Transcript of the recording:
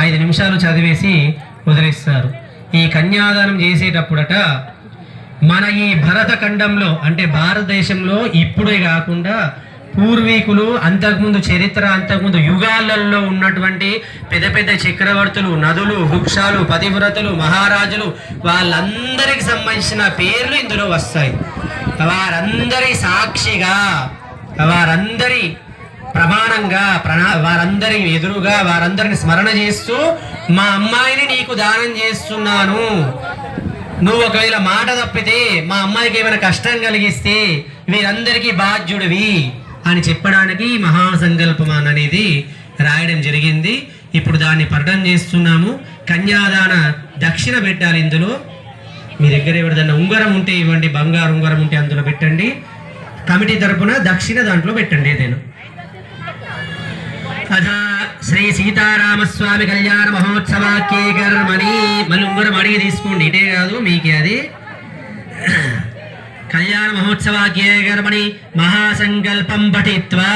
5 నిమిషాలు చదివేసి వదిలేస్తారు. ఈ కన్యాదానం చేసేటప్పుడట మన ఈ భరతఖండంలో అంటే భారతదేశంలో ఇప్పుడే కాకుండా పూర్వీకులు అంతకుముందు చరిత్ర అంతకుముందు యుగాలలో ఉన్నటువంటి పెద్ద పెద్ద చక్రవర్తులు, నదులు, వృక్షాలు, పతివ్రతలు, మహారాజులు వాళ్ళందరికి సంబంధించిన పేర్లు ఇందులో వస్తాయి. వారందరి సాక్షిగా, వారందరి ప్రమాణంగా, వారందరి ఎదురుగా వారందరిని స్మరణ చేస్తూ మా అమ్మాయిని నీకు దానం చేస్తున్నాను, నువ్వు ఒకవేళ మాట తప్పితే మా అమ్మాయికి ఏమైనా కష్టం కలిగిస్తే వీరందరికీ బాధ్యుడివి అని చెప్పడానికి మహాసంకల్పం అనేది రాయడం జరిగింది. ఇప్పుడు దాన్ని పఠనం చేస్తున్నాము. కన్యాదాన దక్షిణ పెట్టాలి. ఇందులో మీ దగ్గర ఎవరిదన్నా ఉంగరం ఉంటే ఇవ్వండి, బంగారు ఉంగరం ఉంటే అందులో పెట్టండి. కమిటీ తరపున దక్షిణ దాంట్లో పెట్టండి ఏదైనా. అథా శ్రీ సీతారామస్వామి కళ్యాణ మహోత్సవాక్యే కర్మణి. మళ్ళీ ఉంగరం అడిగి తీసుకోండి, ఇటే కాదు మీకే అది. కళ్యాణ మహోత్సవాక్యే కర్మణి మహాసంకల్పం పఠిత్వా